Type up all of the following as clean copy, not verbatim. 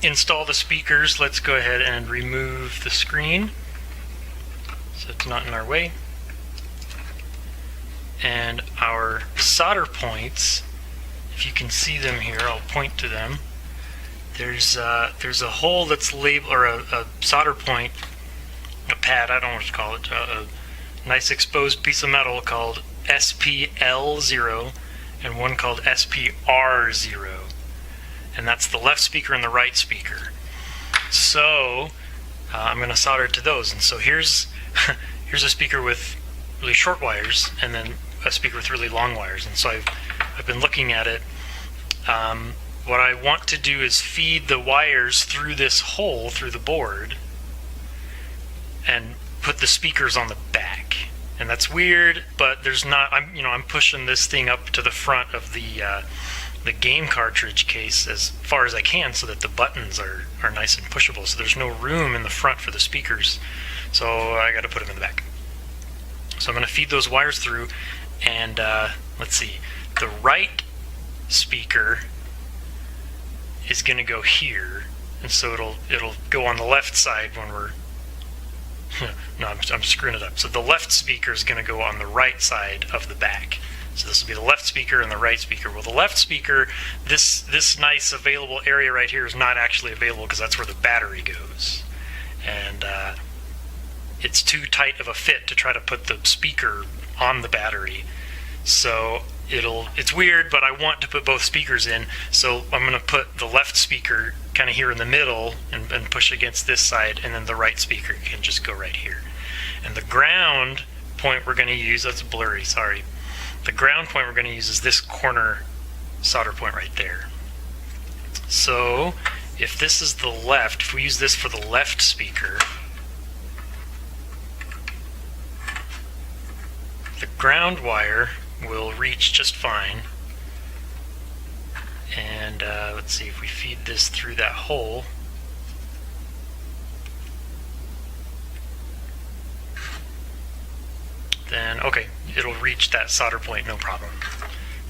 install the speakers, let's go ahead and remove the screen so it's not in our way. And our solder points, if you can see them here, I'll point to them. There's a hole that's labeled, or a solder point, a pad, I don't know what to call it, a nice exposed piece of metal called SPL0 and one called SPR0. And that's the left speaker and the right speaker. So I'm going to solder it to those. And so here's a speaker with really short wires, and then a speaker with really long wires. And so I've been looking at it. What I want to do is feed the wires through this hole through the board and put the speakers on the back. And that's weird, but there's not. I'm pushing this thing up to the front of the game cartridge case as far as I can, so that the buttons are nice and pushable. So there's no room in the front for the speakers. So I got to put them in the back. So I'm going to feed those wires through, and let's see. The right speaker is going to go here, and so it'll go on the left side when we're. No, I'm screwing it up. So the left speaker is going to go on the right side of the back. So this will be the left speaker and the right speaker. Well, the left speaker, this nice available area right here is not actually available because that's where the battery goes. And it's too tight of a fit to try to put the speaker on the battery. So it's weird, but I want to put both speakers in. So I'm going to put the left speaker kind of here in the middle and push against this side, and then the right speaker can just go right here. And the ground point we're going to use, that's blurry, sorry. The ground point we're going to use is this corner solder point right there. So if this is the left, if we use this for the left speaker, the ground wire will reach just fine. And let's see, if we feed this through that hole, then okay, it'll reach that solder point no problem.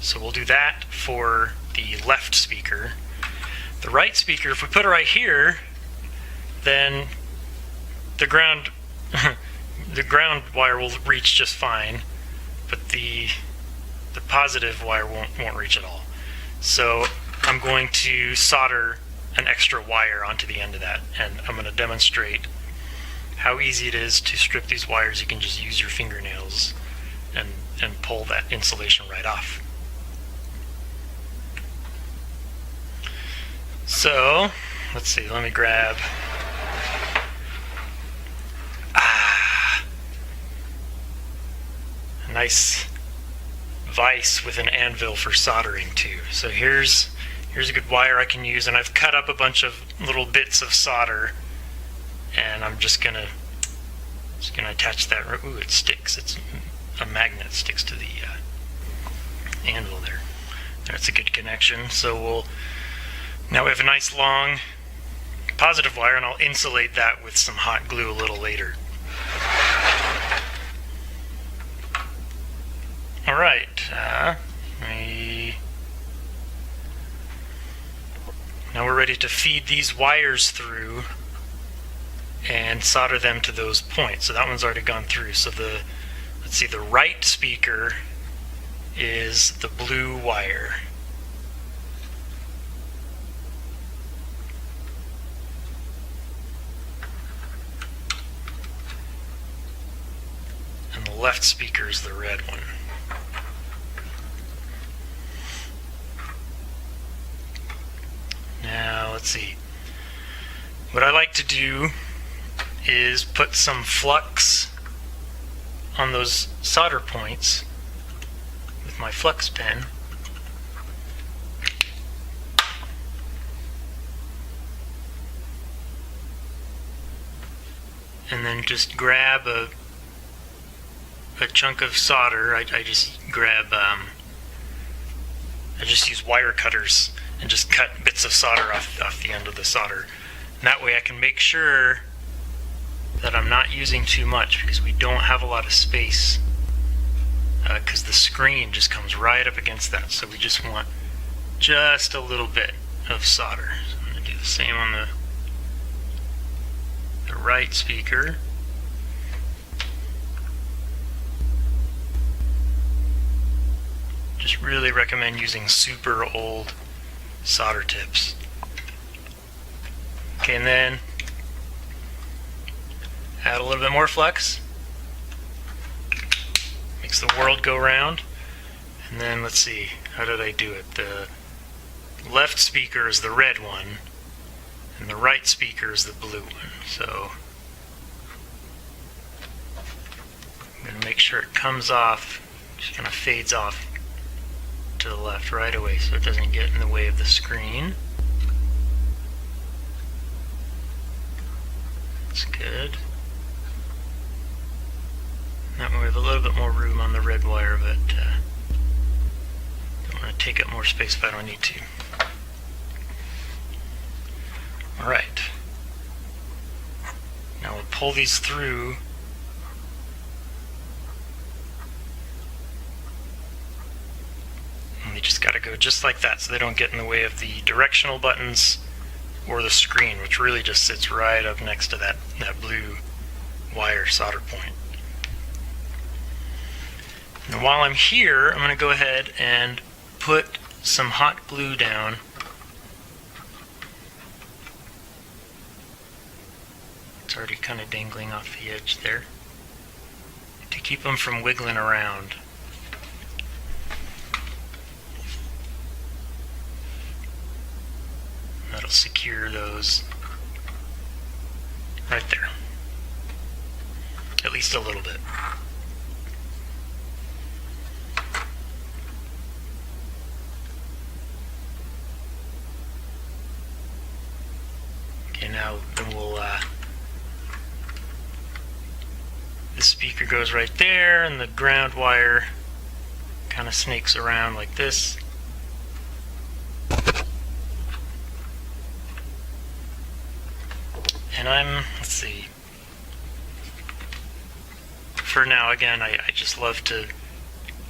So we'll do that for the left speaker. The right speaker, if we put it right here, then the ground the ground wire will reach just fine, but the positive wire won't reach at all. So I'm going to solder an extra wire onto the end of that, and I'm going to demonstrate how easy it is to strip these wires. You can just use your fingernails and pull that insulation right off. So let's see, let me grab a nice vise with an anvil for soldering too. So here's a good wire I can use, and I've cut up a bunch of little bits of solder, and I'm just gonna attach that. Ooh, it sticks. It's a magnet, sticks to the anvil there. That's a good connection. So now we have a nice long positive wire, and I'll insulate that with some hot glue a little later. All right. Now we're ready to feed these wires through and solder them to those points. So that one's already gone through. So let's see, the right speaker is the blue wire. And the left speaker is the red one. Now let's see. What I like to do is put some flux on those solder points with my flux pen. And then just grab a chunk of solder. I just use wire cutters and just cut bits of solder off the end of the solder. And that way I can make sure that I'm not using too much, because we don't have a lot of space, because the screen just comes right up against that. So we just want just a little bit of solder. So I'm going to do the same on the right speaker. Just really recommend using super old solder tips. Okay, and then add a little bit more flux. Makes the world go round. And then let's see, how did I do it? The left speaker is the red one, and the right speaker is the blue one. So I'm going to make sure it comes off, just kind of fades off to the left right away so it doesn't get in the way of the screen. That's good. That way we have a little bit more room on the red wire, but don't want to take up more space if I don't need to. Alright. Now we'll pull these through. And they just got to go just like that so they don't get in the way of the directional buttons or the screen, which really just sits right up next to that blue wire solder point. And while I'm here, I'm going to go ahead and put some hot glue down. It's already kind of dangling off the edge there, to keep them from wiggling around. That'll secure those right there, at least a little bit. Okay, now then the speaker goes right there, and the ground wire kind of snakes around like this. And let's see, for now, again, I just love to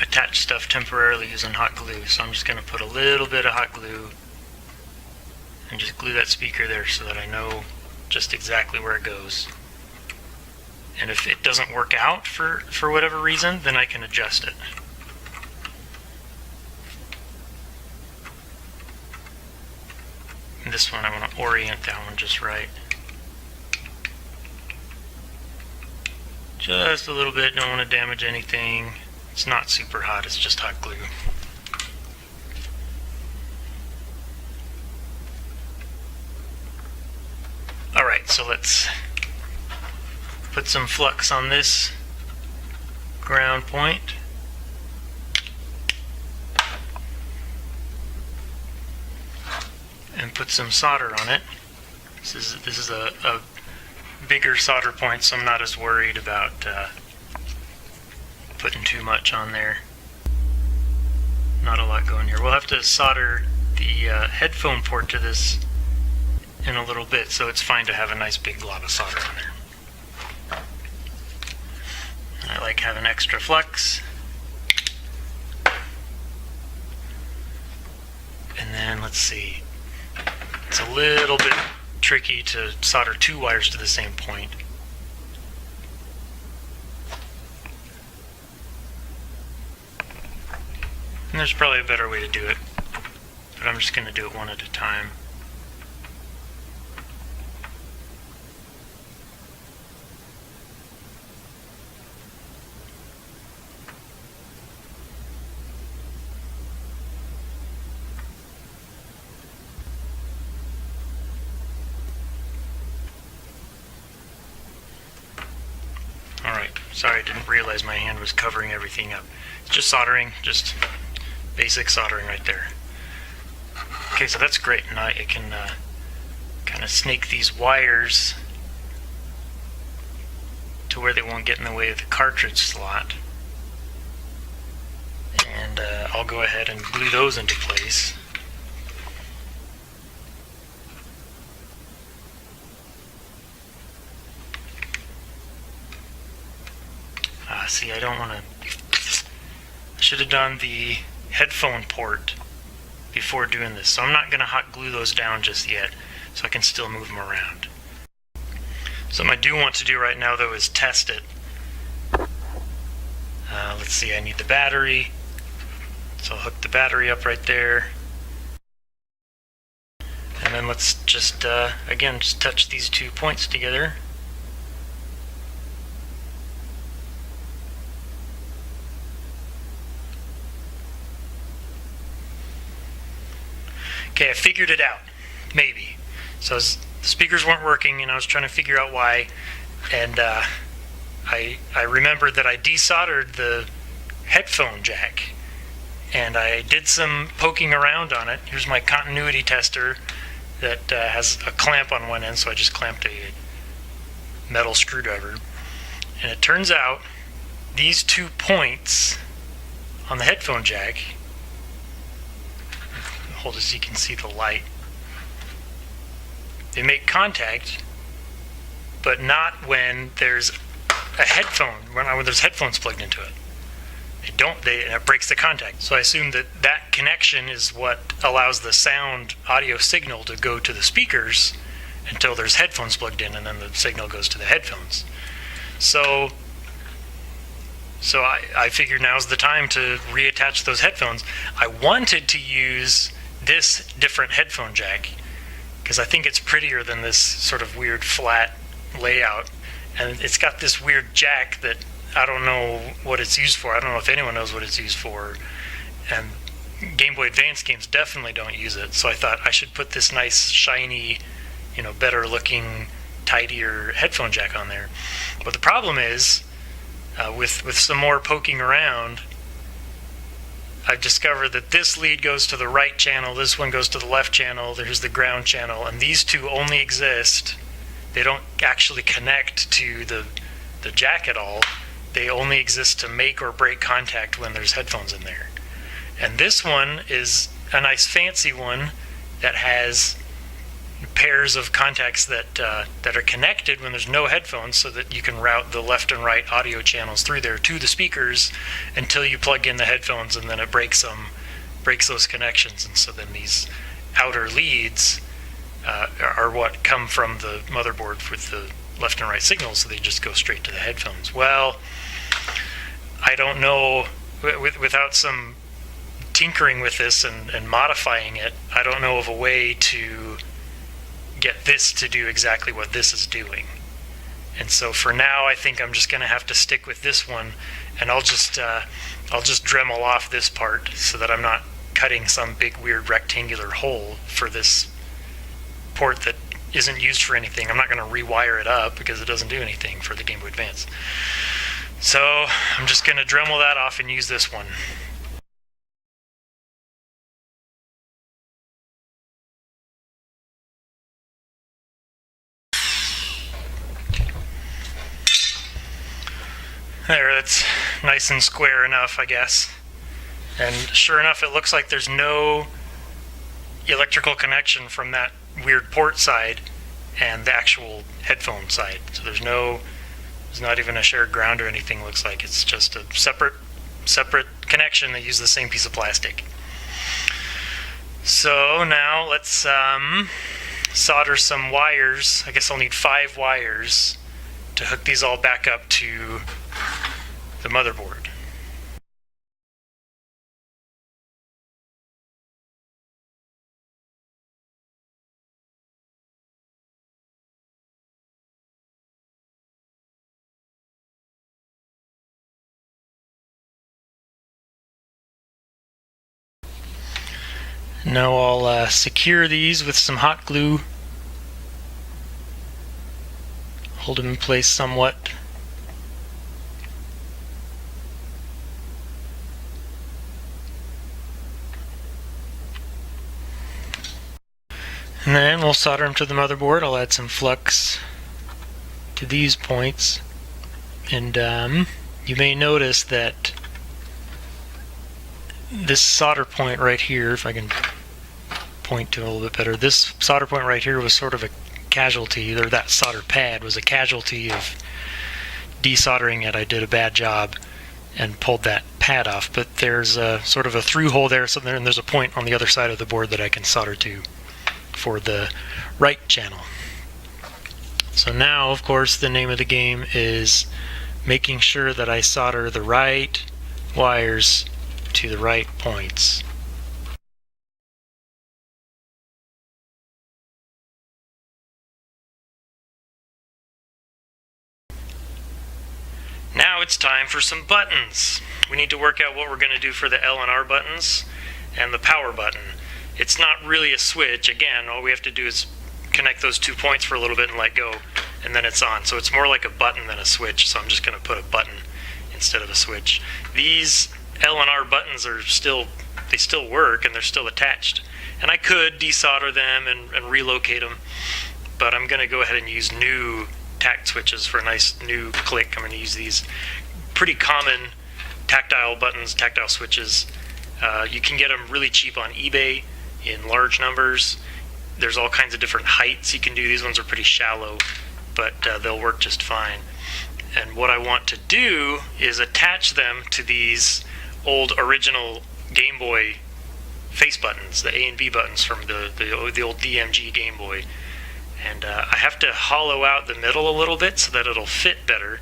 attach stuff temporarily using hot glue, so I'm just going to put a little bit of hot glue and just glue that speaker there so that I know just exactly where it goes. And if it doesn't work out for whatever reason, then I can adjust it. And this one, I want to orient that one just right. Just a little bit, don't want to damage anything. It's not super hot, it's just hot glue. Alright, so let's put some flux on this ground point. And put some solder on it. This is a bigger solder point, so I'm not as worried about putting too much on there. Not a lot going here. We'll have to solder the headphone port to this in a little bit, so it's fine to have a nice big glob of solder on there. I like having extra flux. And then let's see, it's a little bit tricky to solder two wires to the same point. And there's probably a better way to do it, but I'm just going to do it one at a time. Sorry, I didn't realize my hand was covering everything up. It's just soldering, just basic soldering right there. Okay, so that's great. Now I can kind of snake these wires to where they won't get in the way of the cartridge slot. And I'll go ahead and glue those into place. See, I don't want to... I should have done the headphone port before doing this, so I'm not going to hot glue those down just yet. so I can still move them around. Something I do want to do right now though is test it. Let's see, I need the battery, so I'll hook the battery up right there. And then let's just, again, just touch these 2 points together. Okay, I figured it out, maybe. So the speakers weren't working and I was trying to figure out why, and I remembered that I desoldered the headphone jack, and I did some poking around on it. Here's my continuity tester that has a clamp on one end, so I just clamped a metal screwdriver. And it turns out these 2 points on the headphone jack, hold it so you can see the light, they make contact, but not when there's a headphone, when there's headphones plugged into it. They don't, and it breaks the contact. So I assume that that connection is what allows the sound audio signal to go to the speakers until there's headphones plugged in, and then the signal goes to the headphones. So I figured now's the time to reattach those headphones. I wanted to use this different headphone jack because I think it's prettier than this sort of weird flat layout, and it's got this weird jack that I don't know what it's used for. I don't know if anyone knows what it's used for, and Game Boy Advance games definitely don't use it. So I thought I should put this nice shiny, better looking, tidier headphone jack on there. But the problem is, with some more poking around, I've discovered that this lead goes to the right channel, this one goes to the left channel, there's the ground channel, and these two only exist. They don't actually connect to the jack at all. They only exist to make or break contact when there's headphones in there. And this one is a nice fancy one that has pairs of contacts that are connected when there's no headphones, so that you can route the left and right audio channels through there to the speakers until you plug in the headphones, and then it breaks those connections. And so then these outer leads are what come from the motherboard with the left and right signals, so they just go straight to the headphones. Well, I don't know, without some tinkering with this and modifying it, I don't know of a way to get this to do exactly what this is doing. And so for now, I think I'm just going to have to stick with this one, and I'll just Dremel off this part so that I'm not cutting some big weird rectangular hole for this port that isn't used for anything. I'm not going to rewire it up because it doesn't do anything for the Game Boy Advance. So I'm just going to Dremel that off and use this one. There, that's nice and square enough, I guess. And sure enough, it looks like there's no electrical connection from that weird port side and the actual headphone side. So there's not even a shared ground or anything, looks like. It's just a separate connection that uses the same piece of plastic. So now let's solder some wires. I guess I'll need 5 wires to hook these all back up to the motherboard. Now I'll secure these with some hot glue, hold them in place somewhat. And then we'll solder them to the motherboard. I'll add some flux to these points, and you may notice that this solder point right here, if I can point to it a little bit better, this solder point right here was sort of a casualty, or that solder pad was a casualty of desoldering it. I did a bad job and pulled that pad off, but there's a sort of a through hole there, so there's a point on the other side of the board that I can solder to. for the right channel. So now, of course, the name of the game is making sure that I solder the right wires to the right points. Now it's time for some buttons. We need to work out what we're going to do for the L and R buttons and the power button. It's not really a switch. Again, all we have to do is connect those 2 points for a little bit and let go, and then it's on. So it's more like a button than a switch, so I'm just going to put a button instead of a switch. These L and R buttons are still work, and they're still attached. And I could desolder them and relocate them, but I'm going to go ahead and use new tact switches for a nice new click. I'm going to use these pretty common tactile buttons, tactile switches. You can get them really cheap on eBay in large numbers. There's all kinds of different heights you can do. These ones are pretty shallow, but they'll work just fine. And what I want to do is attach them to these old original Game Boy face buttons, the A and B buttons from the old DMG Game Boy. And I have to hollow out the middle a little bit so that it'll fit better.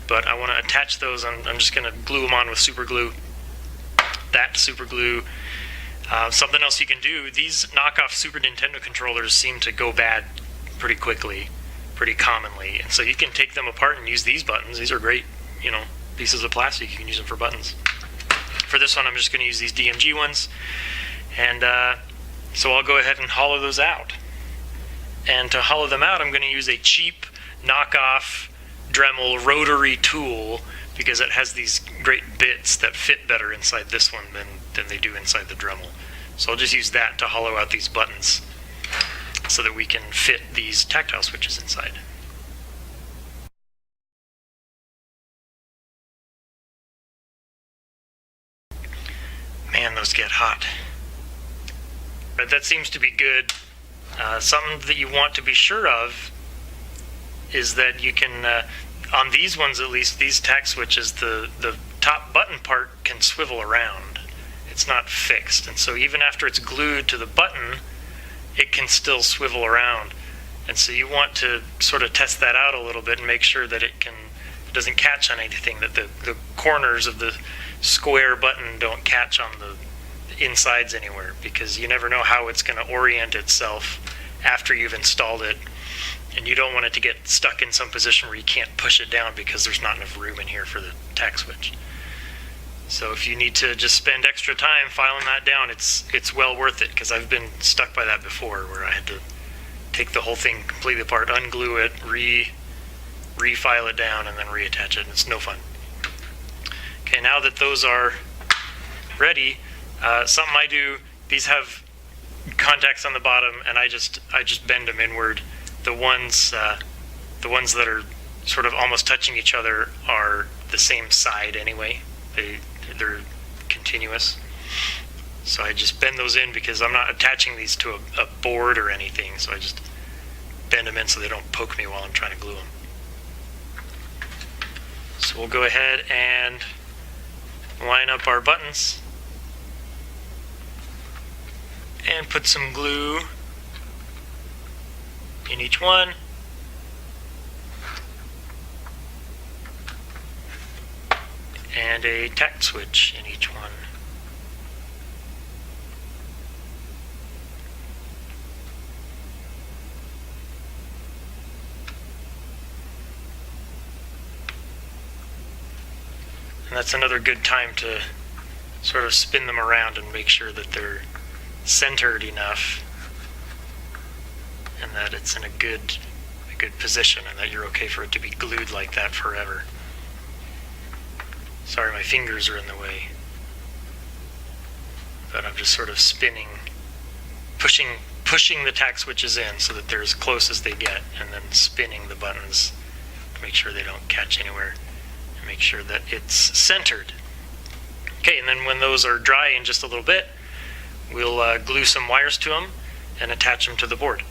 But I want to attach those. I'm just going to glue them on with super glue. That super glue. Something else you can do, these knockoff Super Nintendo controllers seem to go bad pretty quickly, pretty commonly. And so you can take them apart and use these buttons. These are great, pieces of plastic. You can use them for buttons. For this one, I'm just going to use these DMG ones. And so I'll go ahead and hollow those out. And to hollow them out, I'm going to use a cheap knockoff Dremel rotary tool because it has these great bits that fit better inside this one than they do inside the Dremel. So I'll just use that to hollow out these buttons so that we can fit these tactile switches inside. Man, those get hot. But that seems to be good. Something that you want to be sure of is that you can, on these ones at least, these tact switches, the top button part can swivel around. It's not fixed, and so even after it's glued to the button, it can still swivel around. And so you want to sort of test that out a little bit and make sure that it doesn't catch on anything, that the corners of the square button don't catch on the insides anywhere, because you never know how it's going to orient itself after you've installed it, and you don't want it to get stuck in some position where you can't push it down because there's not enough room in here for the tact switch. So if you need to just spend extra time filing that down, it's well worth it, because I've been stuck by that before where I had to take the whole thing completely apart, unglue it, refile it down, and then reattach it, and it's no fun. Okay, now that those are ready, something I do, these have contacts on the bottom, and I just bend them inward. The ones that are sort of almost touching each other are the same side anyway. They're continuous. So I just bend those in because I'm not attaching these to a board or anything, so I just bend them in so they don't poke me while I'm trying to glue them. So we'll go ahead and line up our buttons and put some glue in each one. And a tact switch in each one. And that's another good time to sort of spin them around and make sure that they're centered enough and that it's in a good position and that you're okay for it to be glued like that forever. Sorry, my fingers are in the way. But I'm just sort of spinning, pushing the tact switches in so that they're as close as they get, and then spinning the buttons to make sure they don't catch anywhere, and make sure that it's centered. Okay, and then when those are dry in just a little bit, we'll glue some wires to them and attach them to the board.